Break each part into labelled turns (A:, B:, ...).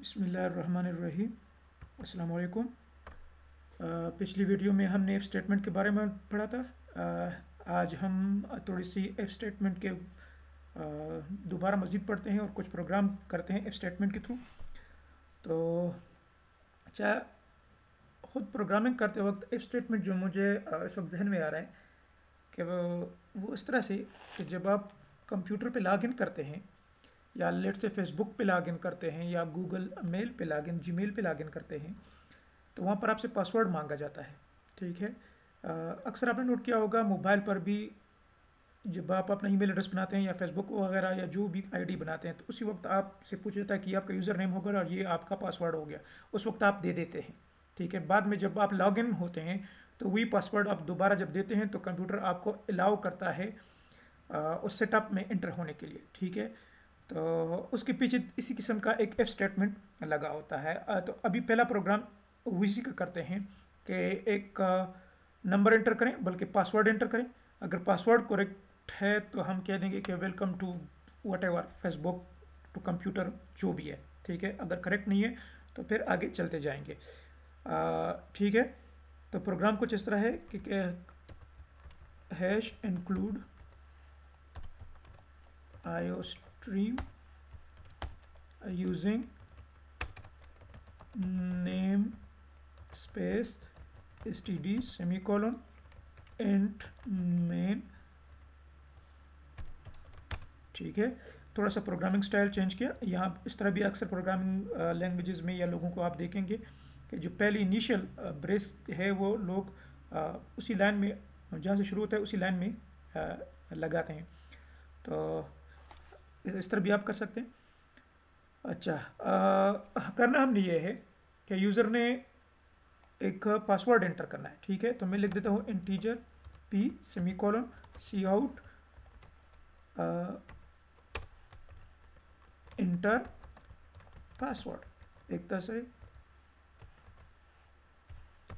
A: बिस्मिल्लाहिर्रहमानिर्रहीम। अस्सलाम वालेकुम। पिछली वीडियो में हमने एफ स्टेटमेंट के बारे में पढ़ा था। आज हम थोड़ी सी एफ स्टेटमेंट के दोबारा मज़ीद पढ़ते हैं और कुछ प्रोग्राम करते हैं एफ स्टेटमेंट के थ्रू। तो अच्छा, ख़ुद प्रोग्रामिंग करते वक्त एफ स्टेटमेंट जो मुझे इस वक्त जहन में आ रहा है कि वो इस तरह से कि जब आप कंप्यूटर पे लॉगिन करते हैं या लेट से फेसबुक पे लॉगिन करते हैं या गूगल मेल पे लॉगिन जीमेल पे लॉगिन करते हैं तो वहाँ पर आपसे पासवर्ड मांगा जाता है। ठीक है। अक्सर आपने नोट किया होगा मोबाइल पर भी जब आप अपना ईमेल एड्रेस बनाते हैं या फेसबुक वगैरह या जो भी आईडी बनाते हैं तो उसी वक्त आपसे पूछा जाता है कि आपका यूज़र नेम होगा और ये आपका पासवर्ड हो गया। उस वक्त आप दे देते हैं। ठीक है। बाद में जब आप लॉगिन होते हैं तो वही पासवर्ड आप दोबारा जब देते हैं तो कंप्यूटर आपको अलाउ करता है उस सेटअप में एंटर होने के लिए। ठीक है। तो उसके पीछे इसी किस्म का एक एफ स्टेटमेंट लगा होता है। तो अभी पहला प्रोग्राम उसी का करते हैं कि एक नंबर एंटर करें, बल्कि पासवर्ड एंटर करें। अगर पासवर्ड करेक्ट है तो हम कह देंगे कि welcome to whatever Facebook to computer जो भी है। ठीक है। अगर करेक्ट नहीं है तो फिर आगे चलते जाएंगे। ठीक है। तो प्रोग्राम कुछ इस तरह है कि hash include iostream using name space std semicolon int main। ठीक है। थोड़ा सा प्रोग्रामिंग स्टाइल चेंज किया। यहाँ इस तरह भी अक्सर प्रोग्रामिंग लैंग्वेजेस में या लोगों को आप देखेंगे कि जो पहली इनिशियल ब्रेस है वो लोग उसी लाइन में जहाँ से शुरू होता है उसी लाइन में लगाते हैं। तो इस तरह भी आप कर सकते हैं। अच्छा, करना हमने ये है कि यूज़र ने एक पासवर्ड एंटर करना है। ठीक है। तो मैं लिख देता हूँ इंटीजर p सेमीकोलन सी आउट इंटर पासवर्ड एक तरह से।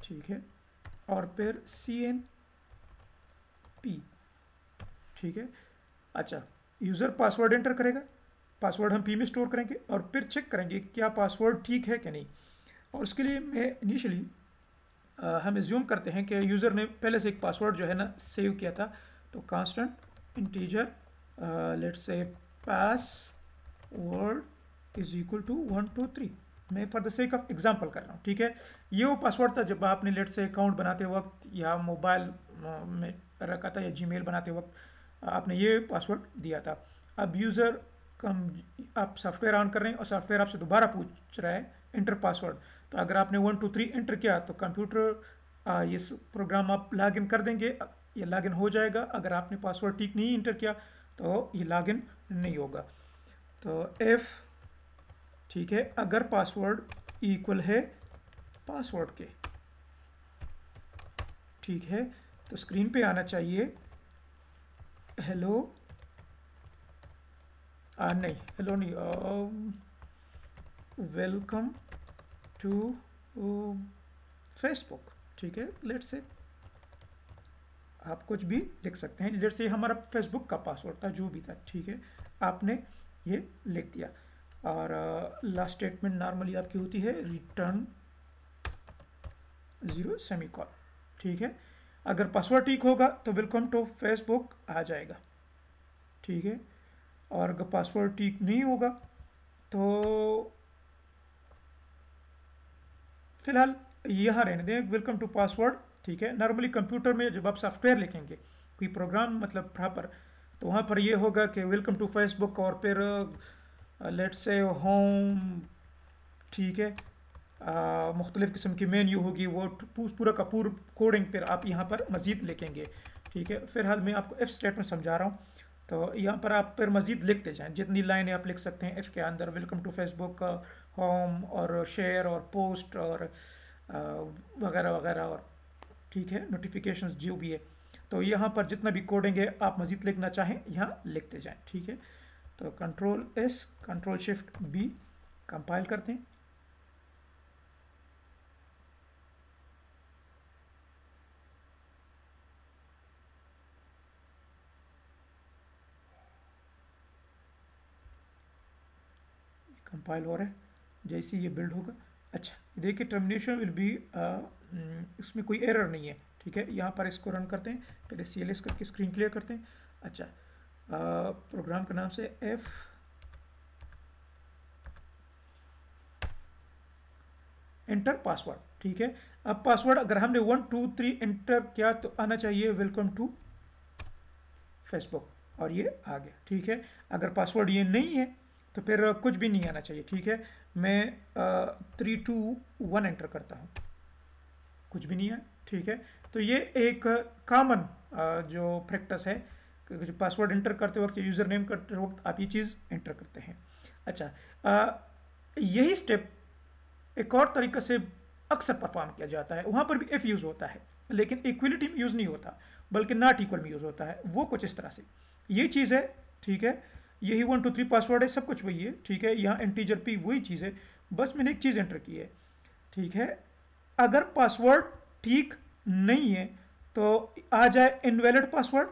A: ठीक है। और फिर cnp। ठीक है। अच्छा, यूज़र पासवर्ड एंटर करेगा, पासवर्ड हम पी में स्टोर करेंगे और फिर चेक करेंगे कि क्या पासवर्ड ठीक है कि नहीं। और उसके लिए मैं इनिशियली हम एज्यूम करते हैं कि यूज़र ने पहले से एक पासवर्ड जो है ना सेव किया था। तो constant integer let's say password is equal to 123। मैं for the sake of example कर रहा हूँ। ठीक है। ये वो पासवर्ड था जब आपने लेट से अकाउंट बनाते वक्त या मोबाइल में रखा था या जीमेल बनाते वक्त आपने ये पासवर्ड दिया था। अब यूज़र आप सॉफ्टवेयर ऑन कर रहे हैं और सॉफ्टवेयर आपसे दोबारा पूछ रहा है इंटर पासवर्ड। तो अगर आपने 123 एंटर किया तो कंप्यूटर ये प्रोग्राम आप लॉगिन कर देंगे, ये लॉगिन हो जाएगा। अगर आपने पासवर्ड ठीक नहीं इंटर किया तो ये लॉगिन नहीं होगा। तो एफ ठीक है, अगर पासवर्ड इक्वल है पासवर्ड के, ठीक है, तो स्क्रीन पे आना चाहिए हेलो नहीं, हेलो नहीं, वेलकम टू फेसबुक। ठीक है। लेट से आप कुछ भी लिख सकते हैं। लेट से हमारा फेसबुक का पासवर्ड था जो भी था। ठीक है। आपने ये लिख दिया और लास्ट स्टेटमेंट नॉर्मली आपकी होती है रिटर्न 0 सेमीकोलन। ठीक है। अगर पासवर्ड ठीक होगा तो वेलकम टू फेसबुक आ जाएगा। ठीक है। और अगर पासवर्ड ठीक नहीं होगा तो फिलहाल यहाँ रहने दें वेलकम टू पासवर्ड। ठीक है। नॉर्मली कंप्यूटर में जब आप सॉफ्टवेयर लिखेंगे कोई प्रोग्राम मतलब प्रॉपर, तो वहाँ पर ये होगा कि वेलकम टू फेसबुक और फिर लेट्स से होम। ठीक है। मुख्तलिफ़ किस्म की मेन्यू होगी, वो पूरा का पूरा कोडिंग फिर आप यहाँ पर मज़ीद लिखेंगे। ठीक है। फ़िलहाल मैं आपको एफ स्टेटमेंट समझा रहा हूँ। तो यहाँ पर आप फिर मज़ीद लिखते जाएँ, जितनी लाइनें आप लिख सकते हैं एफ़ के अंदर, वेलकम टू फेसबुक, होम और शेयर और पोस्ट और वगैरह वगैरह और ठीक है नोटिफिकेशंस जो भी है। तो यहाँ पर जितना भी कोडिंग है आप मज़ीद लिखना चाहें यहाँ लिखते जाएँ। ठीक है। तो control S control shift B compile करते हैं। कंपाइल हो रहा है। जैसे ये बिल्ड होगा। अच्छा देखिए टर्मिनेशन विल बी, इसमें कोई एरर नहीं है, ठीक है। यहाँ पर इसको रन करते हैं, पहले CLS करके स्क्रीन क्लियर करते हैं। अच्छा प्रोग्राम का नाम से F एंटर पासवर्ड, ठीक है। अब पासवर्ड अगर हमने 1 2 3 एंटर किया तो आना चाहिए वेलकम टू फेसबुक, और ये आ गया, ठीक है। अगर पासवर्ड ये नहीं है तो फिर कुछ भी नहीं आना चाहिए, ठीक है। मैं 3 2 1 एंटर करता हूँ, कुछ भी नहीं है, ठीक है। तो ये एक कॉमन जो प्रैक्टिस है कि पासवर्ड एंटर करते वक्त, यूज़र नेम करते वक्त आप ये चीज़ एंटर करते हैं। अच्छा यही स्टेप एक और तरीक़े से अक्सर परफॉर्म किया जाता है, वहाँ पर भी एफ यूज़ होता है, लेकिन इक्वलिटी में यूज़ नहीं होता बल्कि नॉट इक्वल में यूज़ होता है। वो कुछ इस तरह से ये चीज़ है, ठीक है। यही 1 2 3 पासवर्ड है, सब कुछ वही है, ठीक है। यहाँ इंटीजर p वही चीज़ है, बस मैंने एक चीज़ एंटर की है, ठीक है। अगर पासवर्ड ठीक नहीं है तो आ जाए इनवैलिड पासवर्ड,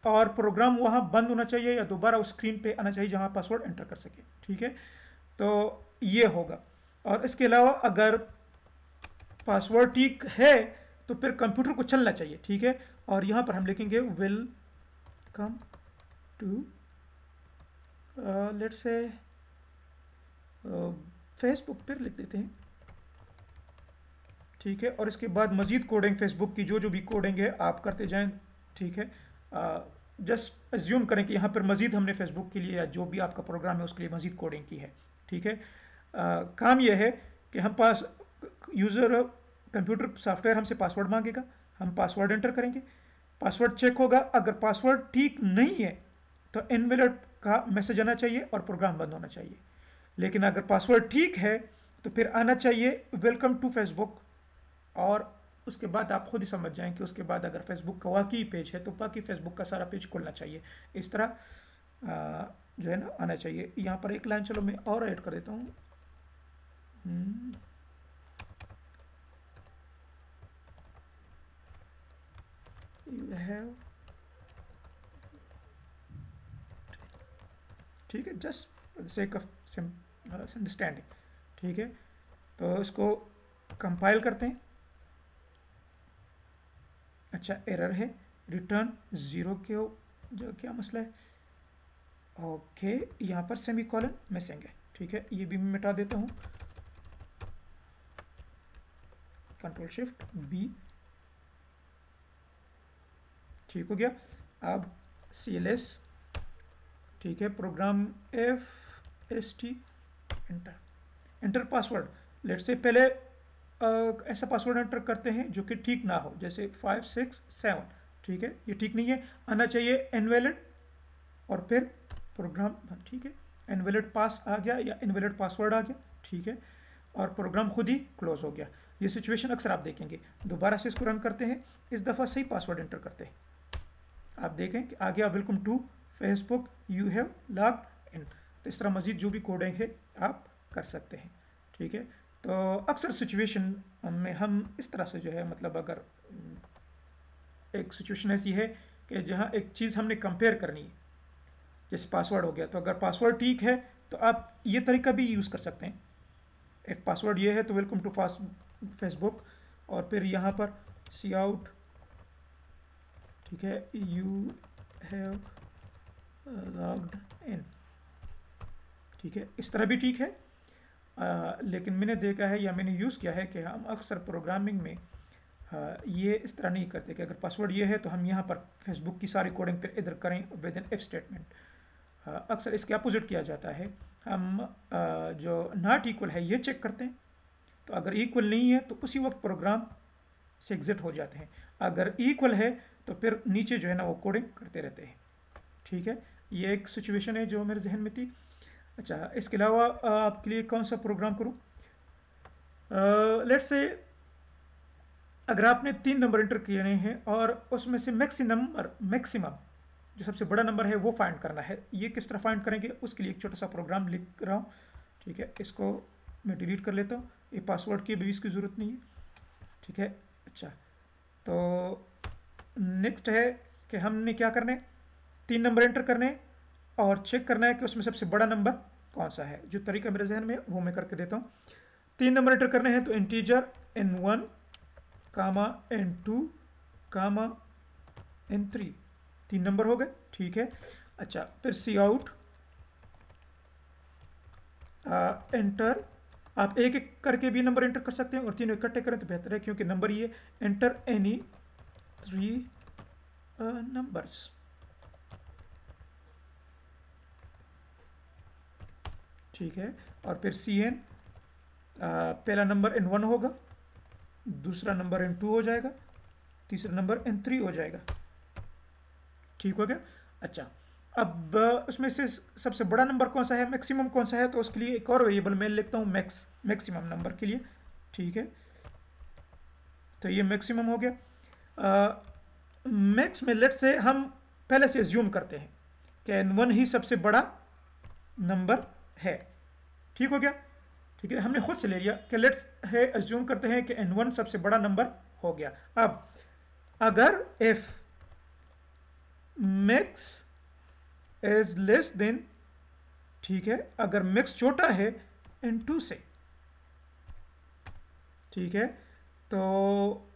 A: और प्रोग्राम वहाँ बंद होना चाहिए या दोबारा उस स्क्रीन पे आना चाहिए जहाँ पासवर्ड एंटर कर सके, ठीक है। तो ये होगा। और इसके अलावा अगर पासवर्ड ठीक है तो फिर कंप्यूटर को चलना चाहिए, ठीक है। और यहाँ पर हम लिखेंगे welcome to let's say Facebook पर लिख देते हैं, ठीक है। और इसके बाद मजीद कोडिंग फेसबुक की जो भी कोडिंग है आप करते जाएं, ठीक है। जस्ट एज्यूम करें कि यहाँ पर मजीद हमने फेसबुक के लिए या जो भी आपका प्रोग्राम है उसके लिए मजीद कोडिंग की है, ठीक है। काम यह है कि हम पास यूज़र कंप्यूटर सॉफ्टवेयर हमसे पासवर्ड मांगेगा, हम पासवर्ड एंटर करेंगे, पासवर्ड चेक होगा, अगर पासवर्ड ठीक नहीं है तो इनवैलिड का मैसेज आना चाहिए और प्रोग्राम बंद होना चाहिए। लेकिन अगर पासवर्ड ठीक है तो फिर आना चाहिए वेलकम टू फेसबुक, और उसके बाद आप खुद ही समझ जाएं कि उसके बाद अगर फेसबुक का वाकई पेज है तो बाकी फेसबुक का सारा पेज खुलना चाहिए। इस तरह जो है ना आना चाहिए। यहाँ पर एक लाइन चलो मैं और ऐड कर देता हूँ, यू हैव, ठीक है, जस्ट सेक ऑफ अंडरस्टैंडिंग, ठीक है। तो इसको कंपाइल करते हैं। अच्छा एरर है, रिटर्न 0 के जो क्या मसला है, ओके। यहाँ पर सेमीकोलन मिसिंग है, ठीक है। ये भी मैं मिटा देता हूँ, कंट्रोल शिफ्ट B, ठीक हो गया। अब CLS, ठीक है, program FST enter, enter password. Let's say पहले ऐसा पासवर्ड एंटर करते हैं जो कि ठीक ना हो, जैसे 5 6 7, ठीक है, ये ठीक नहीं है, आना चाहिए इनवैलिड और फिर प्रोग्राम, ठीक है। इनवैलिड पास आ गया या इनवैलिड पासवर्ड आ गया, ठीक है, और प्रोग्राम खुद ही क्लोज हो गया। ये सिचुएशन अक्सर आप देखेंगे। दोबारा से इसको रन करते हैं, इस दफ़ा सही पासवर्ड एंटर करते हैं, आप देखें कि आ गया welcome to Facebook, you have logged in. तो इस तरह मजीद जो भी कोडिंग है आप कर सकते हैं, ठीक है। तो अक्सर सिचुएशन में हम इस तरह से जो है, मतलब अगर एक सिचुएशन ऐसी है कि जहाँ एक चीज़ हमने कंपेयर करनी है, जैसे पासवर्ड हो गया, तो अगर पासवर्ड ठीक है तो आप ये तरीका भी यूज़ कर सकते हैं। एक पासवर्ड ये है तो वेलकम टू फेसबुक, और फिर यहाँ पर सी आउट, ठीक है, यू हैव लॉग्ड इन, ठीक है, इस तरह भी ठीक है। लेकिन मैंने देखा है या मैंने यूज़ किया है कि हम अक्सर प्रोग्रामिंग में ये इस तरह नहीं करते कि अगर पासवर्ड ये है तो हम यहाँ पर फेसबुक की सारी कोडिंग फिर इधर करें विद इन इफ स्टेटमेंट। अक्सर इसके अपोजिट किया जाता है, हम जो नॉट इक्वल है ये चेक करते हैं, तो अगर इक्वल नहीं है तो उसी वक्त प्रोग्राम से एग्जिट हो जाते हैं, अगर इक्वल है तो फिर नीचे जो है ना वो कोडिंग करते रहते हैं, ठीक है। ये एक सिचुएशन है जो मेरे जहन में थी। अच्छा इसके अलावा आपके लिए कौन सा प्रोग्राम करूँ, लेट्स से अगर आपने 3 नंबर एंटर किए हैं और उसमें से मैक्सिमम जो सबसे बड़ा नंबर है वो फाइंड करना है, ये किस तरह फाइंड करेंगे उसके लिए एक छोटा सा प्रोग्राम लिख रहा हूँ, ठीक है। इसको मैं डिलीट कर लेता हूँ, ये पासवर्ड की भी इसकी ज़रूरत नहीं है, ठीक है। अच्छा तो नेक्स्ट है कि हमने क्या करना है, 3 नंबर एंटर करने और चेक करना है कि उसमें सबसे बड़ा नंबर कौन सा है। जो तरीका मेरे जहन में वो मैं करके देता हूँ। 3 नंबर एंटर करने हैं तो इंटीजर n1 कामा n2 कामा n3, 3 नंबर हो गए, ठीक है। अच्छा, फिर सी आउट एंटर, आप एक एक करके भी नंबर एंटर कर सकते हैं और तीनों इकट्ठे करें तो बेहतर है, क्योंकि नंबर ये एंटर एनी 3 नंबर्स, ठीक है। और फिर सी एन, पहला नंबर n1 होगा, दूसरा नंबर n2 हो जाएगा, तीसरा नंबर n3 हो जाएगा, ठीक हो गया। अच्छा, अब उसमें से सबसे बड़ा नंबर कौन सा है, मैक्सिमम कौन सा है, तो उसके लिए एक और वेरिएबल मैं लिखता हूँ मैक्सिमम नंबर के लिए, ठीक है। तो ये मैक्सिमम हो गया। मैक्स में लेट से हम पहले से एज्यूम करते हैं कि n1 ही सबसे बड़ा नंबर है, ठीक हो गया, ठीक है। हमने खुद से ले लिया कि लेट्स है एज्यूम करते हैं कि n1 सबसे बड़ा नंबर हो गया। अब अगर if max is less than, ठीक है, अगर मैक्स छोटा है n2 से, ठीक है, तो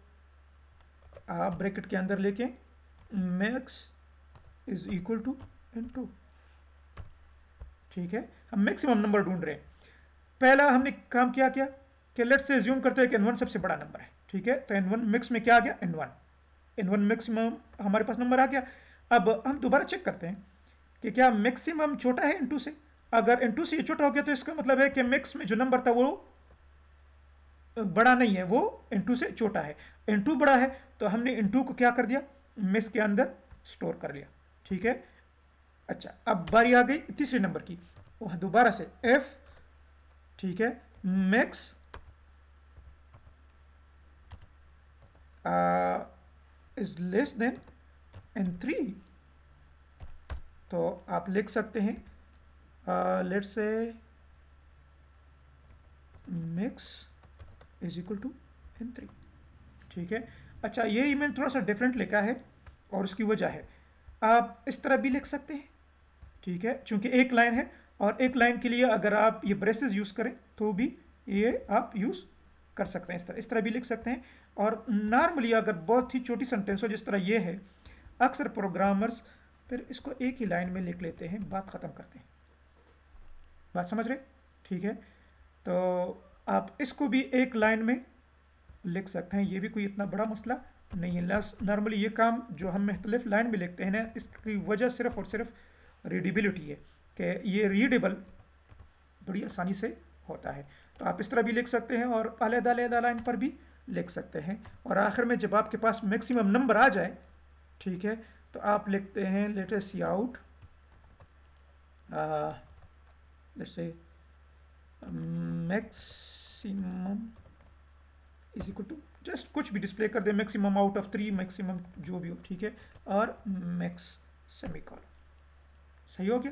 A: आप ब्रैकेट के अंदर लेके max is equal to n2, ठीक है। हम मैक्सिमम नंबर ढूंढ रहे हैं। पहला हमने काम क्या किया कि लेट्स से एज्यूम करते हैं कि n1 सबसे बड़ा नंबर है, ठीक है। तो n1 मैक्स में क्या आ गया, n1 मैक्सिमम हमारे पास नंबर आ गया। अब हम दोबारा चेक करते हैं कि क्या मैक्सिमम छोटा है n2 से। अगर n2 से छोटा हो गया तो इसका मतलब है कि मैक्स में जो नंबर था वो बड़ा नहीं है, वो n2 से छोटा है। n2 बड़ा है तो हमने n2 को क्या कर दिया, मैक्स के अंदर स्टोर कर लिया, ठीक है। अच्छा, अब बारी आ गई तीसरे नंबर की, वह दोबारा से f, ठीक है, max is less than n3, तो आप लिख सकते हैं let's say max is equal to n3, ठीक है। अच्छा, यही मैंने थोड़ा सा डिफरेंट लिखा है और उसकी वजह है, आप इस तरह भी लिख सकते हैं, ठीक है, चूंकि एक लाइन है और एक लाइन के लिए अगर आप ये ब्रेसेस यूज़ करें तो भी ये आप यूज़ कर सकते हैं, इस तरह भी लिख सकते हैं। और नॉर्मली अगर बहुत ही छोटी सेंटेंस हो जिस तरह ये है, अक्सर प्रोग्रामर्स फिर इसको एक ही लाइन में लिख लेते हैं, बात ख़त्म करते हैं। बात समझ रहे, ठीक है। तो आप इसको भी एक लाइन में लिख सकते हैं, ये भी कोई इतना बड़ा मसला नहीं है। नॉर्मली ये काम जो हम मुख्तलिफ लाइन में लिखते हैं ना, इसकी वजह सिर्फ और सिर्फ रीडेबिलिटी है कि ये रीडेबल बड़ी आसानी से होता है। तो आप इस तरह भी लिख सकते हैं और अलग-अलग लाइन पर भी लिख सकते हैं। और आखिर में जब आपके पास मैक्सिमम नंबर आ जाए, ठीक है, तो आप लिखते हैं let us cout, let's say maximum is equal to, just कुछ भी डिस्प्ले कर दे, मैक्सिमम आउट ऑफ 3, मैक्सिमम जो भी हो, ठीक है, और मैक्स सेमीकोलन, सही हो गया,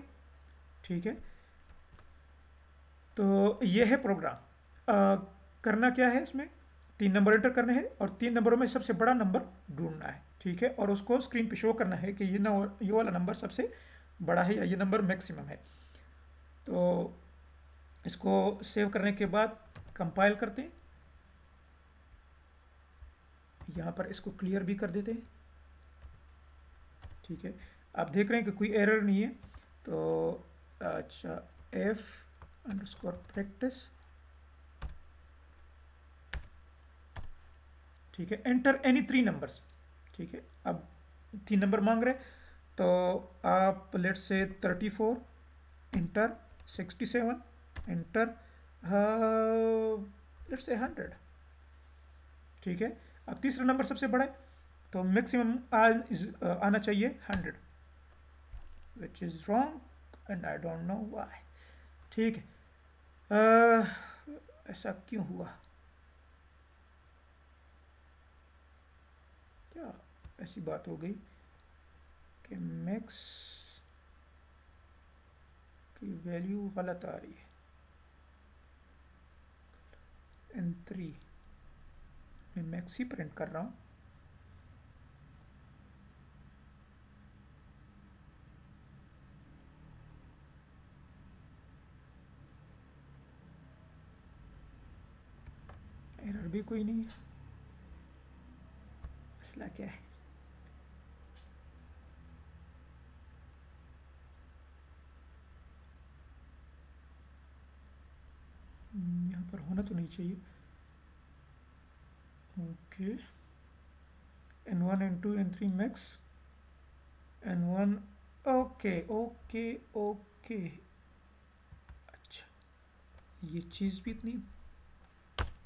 A: ठीक है। तो ये है प्रोग्राम। करना क्या है, इसमें 3 नंबर एंटर करने हैं और 3 नंबरों में सबसे बड़ा नंबर ढूंढना है, ठीक है, और उसको स्क्रीन पे शो करना है कि ये वाला नंबर सबसे बड़ा है या ये नंबर मैक्सिमम है। तो इसको सेव करने के बाद कंपाइल करते हैं, यहाँ पर इसको क्लियर भी कर देते हैं, ठीक है। आप देख रहे हैं कि कोई एरर नहीं है। तो अच्छा, f_practice, ठीक है, एंटर एनी 3 नंबर्स, ठीक है। अब 3 नंबर मांग रहे, तो आप let's say 34 inter 67 inter let's say 100, ठीक है। अब तीसरा नंबर सबसे बड़ा है तो मैक्सिमम आना चाहिए 100, which is wrong and I don't know why, ठीक है। ऐसा क्यों हुआ, क्या ऐसी बात हो गई कि मैक्स की वैल्यू गलत आ रही है, n3 मैं मैक्स ही प्रिंट कर रहा हूँ, भी कोई नहीं है, मसला क्या है? यहाँ पर होना तो नहीं चाहिए। Okay, N1 N2 N3 max N1, okay okay okay. अच्छा, ये चीज़ भी इतनी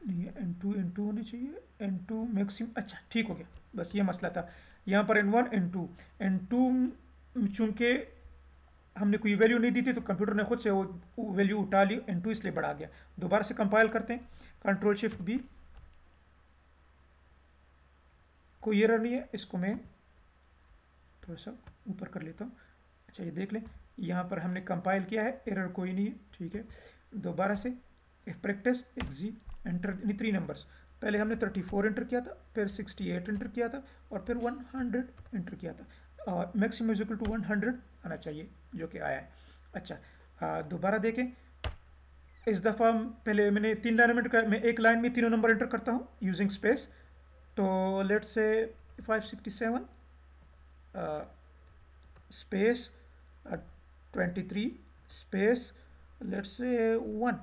A: नहीं है। N2 N2 होने चाहिए, N2 मैक्सिमम। अच्छा ठीक हो गया, बस ये मसला था। यहाँ पर N1 N2 चूँकि हमने कोई वैल्यू नहीं दी थी तो कंप्यूटर ने खुद से वो वैल्यू उठा ली, N2 इसलिए बढ़ा गया। दोबारा से कंपाइल करते हैं, कंट्रोल शिफ्ट बी, कोई एरर नहीं है। इसको मैं थोड़ा सा ऊपर कर लेता हूँ। अच्छा ये देख लें, यहाँ पर हमने कंपाइल किया है, एरर कोई नहीं है, ठीक है। दोबारा से if practice exe enter, 3 numbers. पहले हमने 34 एंटर किया था, फिर 68 एंटर किया था, और फिर 100 एंटर किया था। और मैक्सिमम इज इक्वल टू 100 आना चाहिए, जो कि आया है। अच्छा दोबारा देखें, इस दफ़ा पहले मैंने 3 लाइन एंटर किया, मैं एक लाइन में तीनों नंबर एंटर करता हूँ यूजिंग स्पेस। तो let's say 567 space 23 space let's say 1,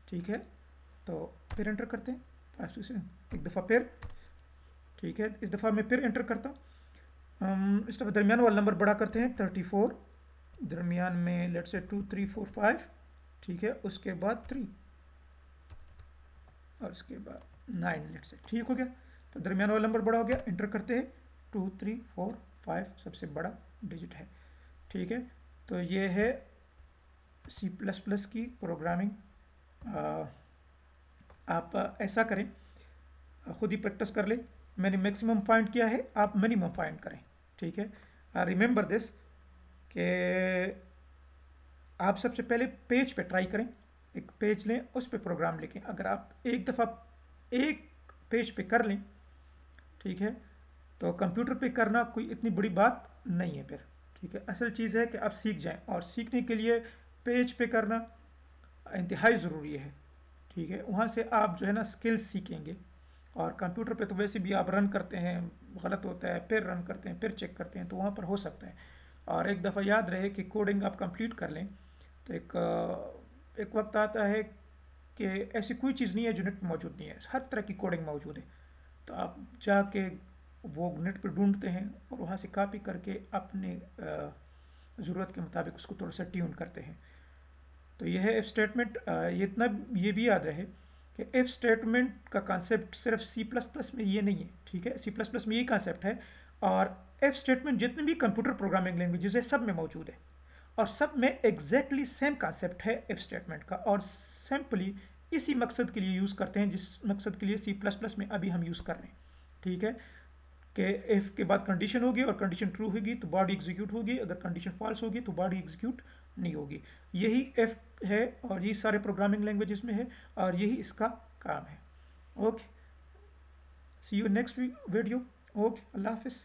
A: ठीक है। तो फिर एंटर करते हैं 567 एक दफ़ा फिर, ठीक है। इस दफ़ा मैं फिर एंटर करता हूँ। इस दफ़ा दरमियान वाला नंबर बड़ा करते हैं 34, दरमियान में लेट्स से 2 3 4 5, ठीक है। उसके बाद 3 और उसके बाद 9 लेट्स से, ठीक हो गया। तो दरमियान वाला नंबर बड़ा हो गया, एंटर करते हैं 2 3 4 5 सबसे बड़ा डिजिट है, ठीक है। तो ये है C++ की प्रोग्रामिंग। आप ऐसा करें, खुद ही प्रैक्टिस कर लें। मैंने मैक्सिमम फाइंड किया है, आप मिनिमम फाइंड करें, ठीक है। रिमेंबर दिस कि आप सबसे पहले पेज पे ट्राई करें, एक पेज लें, उस पे प्रोग्राम लिखें। अगर आप एक दफ़ा एक पेज पे कर लें, ठीक है, तो कंप्यूटर पे करना कोई इतनी बड़ी बात नहीं है फिर, ठीक है। असल चीज़ है कि आप सीख जाएं, और सीखने के लिए पेज पे करना इंतहाई ज़रूरी है, ठीक है। वहाँ से आप जो है ना स्किल्स सीखेंगे। और कंप्यूटर पे तो वैसे भी आप रन करते हैं, गलत होता है, फिर रन करते हैं, फिर चेक करते हैं, तो वहाँ पर हो सकता है। और एक दफ़ा याद रहे कि कोडिंग आप कंप्लीट कर लें तो एक वक्त आता है कि ऐसी कोई चीज़ नहीं है जो नेट पर मौजूद नहीं है, हर तरह की कोडिंग मौजूद है। तो आप जाके वो नेट पर ढूंढते हैं और वहाँ से कॉपी करके अपने ज़रूरत के मुताबिक उसको थोड़ा सा ट्यून करते हैं। तो यह है इफ़ स्टेटमेंट। ये इतना ये भी याद रहे कि इफ़ स्टेटमेंट का कॉन्सेप्ट सिर्फ C++ में ये नहीं है, ठीक है। C++ में ये कॉन्सेप्ट है, और इफ़ स्टेटमेंट जितने भी कंप्यूटर प्रोग्रामिंग लैंग्वेजेस है सब में मौजूद है, और सब में एग्जैक्टली सेम कॉन्सेप्ट है इफ़ स्टेटमेंट का, और सिंपली इसी मकसद के लिए यूज़ करते हैं जिस मकसद के लिए C++ में अभी हम यूज़ कर रहे हैं, ठीक है। कि इफ़ के बाद कंडीशन होगी और कंडीशन ट्रू होगी तो बॉडी एग्जीक्यूट होगी, अगर कंडीशन फॉल्स होगी तो बॉडी एग्जीक्यूट नहीं होगी। यही इफ़ है और यही सारे प्रोग्रामिंग लैंग्वेजेस में है, और यही इसका काम है। Okay, see you next video. Okay, अल्लाह हाफिज़।